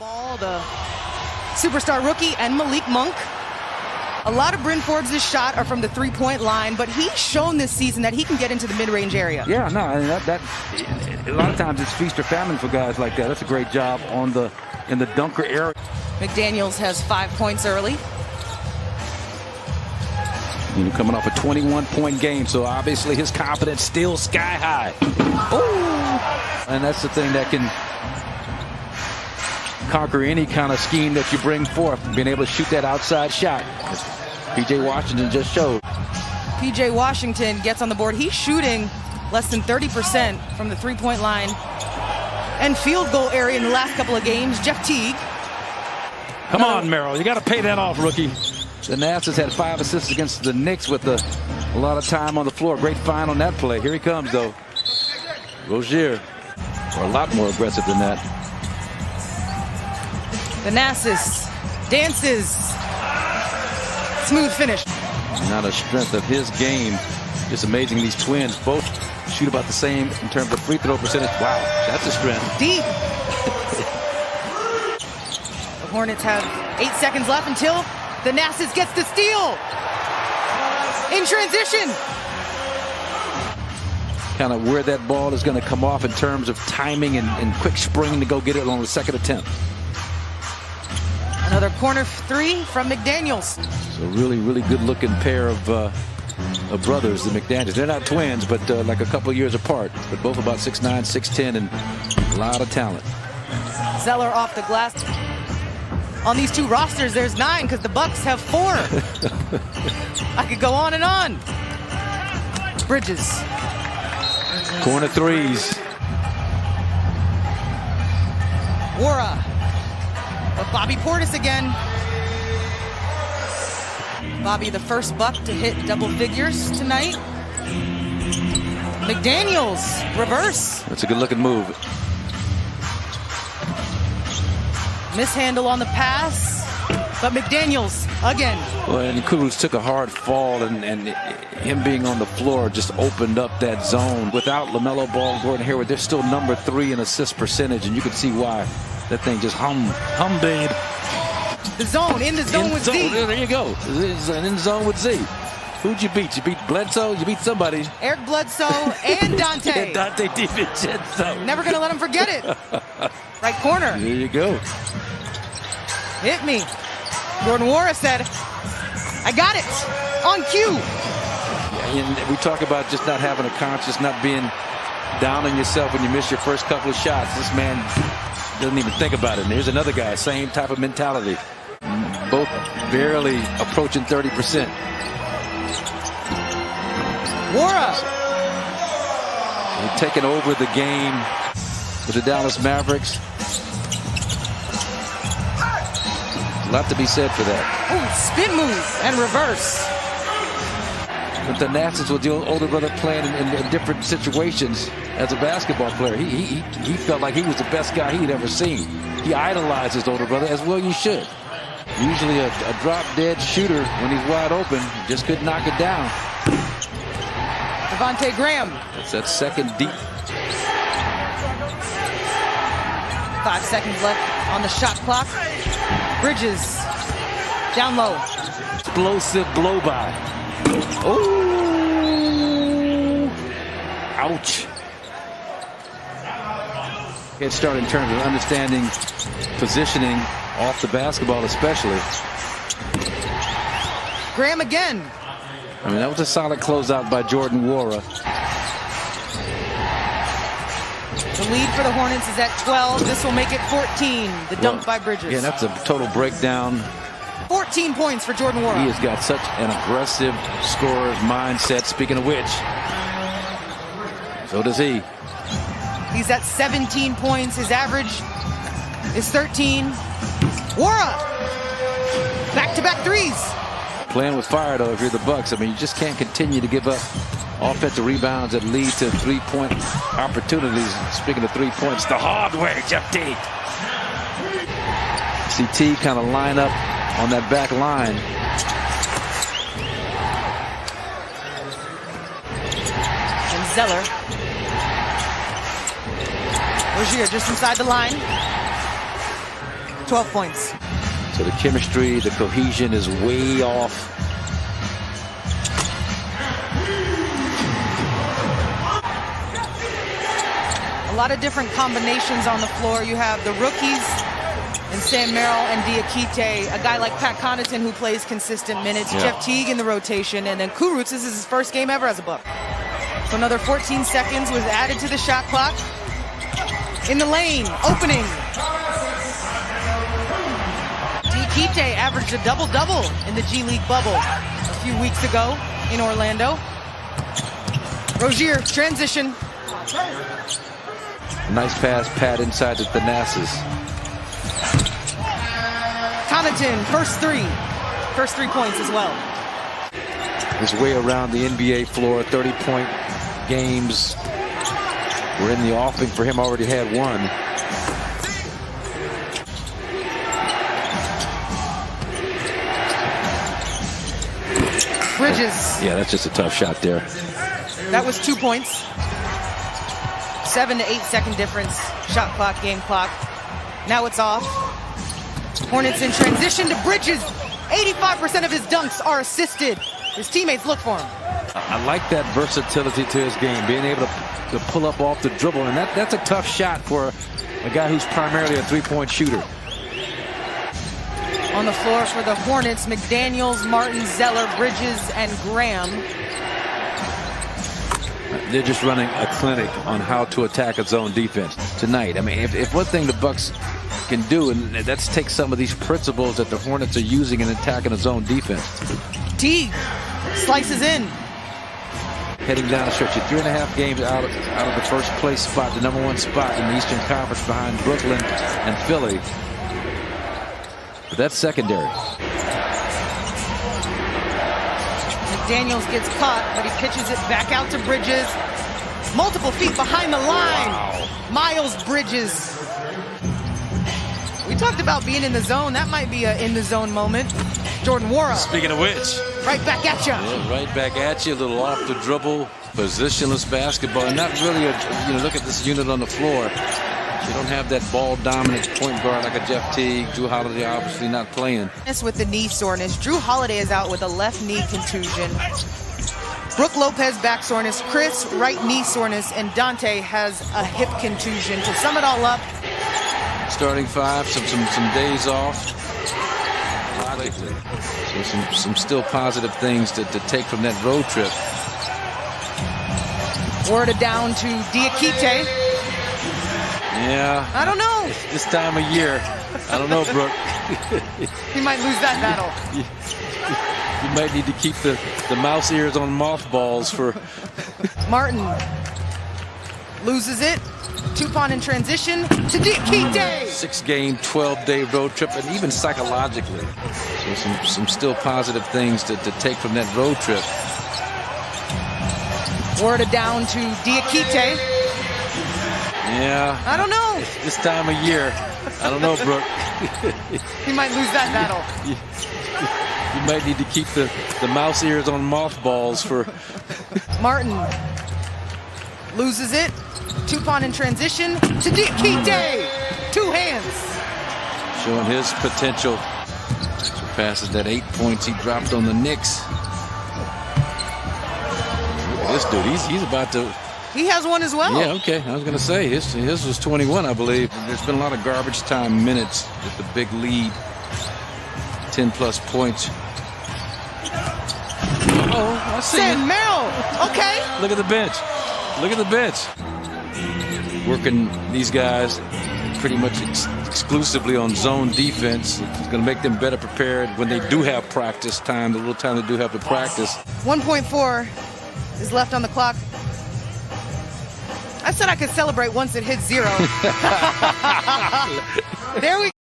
ball, the superstar rookie, and Malik Monk. A lot of Bryn Forbes' shot are from the three-point line, but he's shown this season that he can get into the mid-range area. Yeah, no, I mean, a lot of times it's feast or famine for guys like that. That's a great job in the dunker area. McDaniels has 5 points early. Coming off a 21-point game, so obviously his confidence still sky high. Ooh. And that's the thing that can conquer any kind of scheme that you bring forth, being able to shoot that outside shot. As P.J. Washington just showed. P.J. Washington gets on the board. He's shooting less than 30% from the three-point line and field goal area in the last couple of games. Jeff Teague. Come on, Merrill. You got to pay that off, rookie. The Nats has had 5 assists against the Knicks with a lot of time on the floor. Great find on that play. Here he comes, though. Rozier, or a lot more aggressive than that. Thanasis dances. Smooth finish. Now the strength of his game. Just amazing. These twins both shoot about the same in terms of free throw percentage. Wow, that's a strength. Deep. The Hornets have 8 seconds left until Thanasis gets the steal. In transition. Kind of where that ball is going to come off in terms of timing and quick spring to go get it on the second attempt. Another corner three from McDaniels. So really, really good looking pair of brothers, the McDaniels. They're not twins, but like a couple years apart, but both about 6'9", 6'10", and a lot of talent. Zeller off the glass. On these two rosters, there's 9 because the Bucks have 4. I could go on and on. Bridges. Corner threes. Wara. But Bobby Portis again. Bobby, the first Buck to hit double figures tonight. McDaniels, reverse. That's a good looking move. Mishandle on the pass, but McDaniels again. Well, and Kuz took a hard fall, and him being on the floor just opened up that zone. Without LaMelo Ball, Gordon Hayward, they're still number 3 in assist percentage, and you can see why that thing just hummed, babe. The zone, in the zone with Z. There you go. In the zone with Z. Who'd you beat? You beat Bledsoe? You beat somebody. Eric Bledsoe and Dante. And Dante DiVincenzo. Never going to let him forget it. Right corner. There you go. Hit me. Gordon Wara said, I got it. On cue. And we talk about just not having a conscience, not being down on yourself when you miss your first couple of shots. This man doesn't even think about it. And here's another guy, same type of mentality. Both barely approaching 30%. Wara. They're taking over the game with the Dallas Mavericks. A lot to be said for that. Ooh, spin move and reverse. But the Nats with the older brother playing in different situations as a basketball player. He felt like he was the best guy he'd ever seen. He idolized his older brother, as well you should. Usually a drop-dead shooter when he's wide open. Just couldn't knock it down. Devontae Graham. That's that second deep. 5 seconds left on the shot clock. Bridges. Down low. Explosive blow by. Oh! Ouch. Head start in terms of understanding positioning off the basketball especially. Graham again. I mean, that was a solid closeout by Jordan Wara. The lead for the Hornets is at 12. This will make it 14. The dunk by Bridges. Yeah, that's a total breakdown. 14 points for Jordan Wara. He has got such an aggressive scorer's mindset. Speaking of which, so does he. He's at 17 points. His average is 13. Wara. Back-to-back threes. Playing with fire, though, if you're the Bucks. I mean, you just can't continue to give up offensive rebounds that lead to three-point opportunities. Speaking of 3 points, the hard way, Jeff Teague. CT kind of line up on that back line. And Zeller. Rozier just inside the line. 12 points. So the chemistry, the cohesion is way off. A lot of different combinations on the floor. You have the rookies and Sam Merrill and Diakite, a guy like Pat Connaughton who plays consistent minutes, Jeff Teague in the rotation, and then Kurucs, this is his first game ever as a Buck. So another 14 seconds was added to the shot clock. In the lane, opening. Diakite averaged a double-double in the G League bubble a few weeks ago in Orlando. Rozier, transition. Nice pass, Pat, inside the Thanasis. Connaughton, first three points as well. His way around the NBA floor, 30-point games. We're in the offing for him, already had one. Bridges. Yeah, that's just a tough shot there. That was 2 points. 7 to 8 second difference. Shot clock, game clock. Now it's off. Hornets in transition to Bridges. 85% of his dunks are assisted. His teammates look for him. I like that versatility to his game, being able to pull up off the dribble, and that's a tough shot for a guy who's primarily a three-point shooter. On the floor for the Hornets, McDaniels, Martin, Zeller, Bridges, and Graham. They're just running a clinic on how to attack a zone defense tonight. I mean, if one thing the Bucks can do, and that's take some of these principles that the Hornets are using in attacking a zone defense. Teague slices in. Heading down the stretch, 3.5 games out of the first place spot, the #1 spot in the Eastern Conference behind Brooklyn and Philly. But that's secondary. McDaniels gets caught, but he pitches it back out to Bridges. Multiple feet behind the line. Wow. Miles Bridges. We talked about being in the zone. That might be a in the zone moment. Jordan Wara. Speaking of which. Right back at you. Yeah, right back at you. A little off the dribble, positionless basketball. And not really look at this unit on the floor. You don't have that ball dominant point guard like a Jeff Teague. Drew Holiday obviously not playing. With the knee soreness. Drew Holiday is out with a left knee contusion. Brooke Lopez back soreness. Chris right knee soreness. And Dante has a hip contusion. To sum it all up. Starting five, some days off. So some still positive things to take from that road trip. Worded down to Diakite. Yeah. I don't know. This time of year. I don't know, Brooke. He might lose that battle. You might need to keep the mouse ears on mothballs for... Martin loses it. Tupon in transition to Diakite. 6-game, 12-day road trip, and even psychologically. So some still positive things to take from that road trip. Worded down to Diakite. Yeah. I don't know. This time of year. I don't know, Brooke. He might lose that battle. You might need to keep the mouse ears on mothballs for... Martin loses it. Tupon in transition to Diakite. 2 hands. Showing his potential. Surpasses that 8 points he dropped on the Knicks. Look at this dude. He's about to... He has one as well. Yeah, okay. I was going to say, his was 21, I believe. There's been a lot of garbage time minutes with the big lead. 10-plus points. Oh, I see Sam it. Merrill. Okay. Look at the bench. Look at the bench. Working these guys pretty much exclusively on zone defense. It's going to make them better prepared when they do have practice time, the little time they do have to practice. 1.4 is left on the clock. I said I could celebrate once it hit 0. There we go.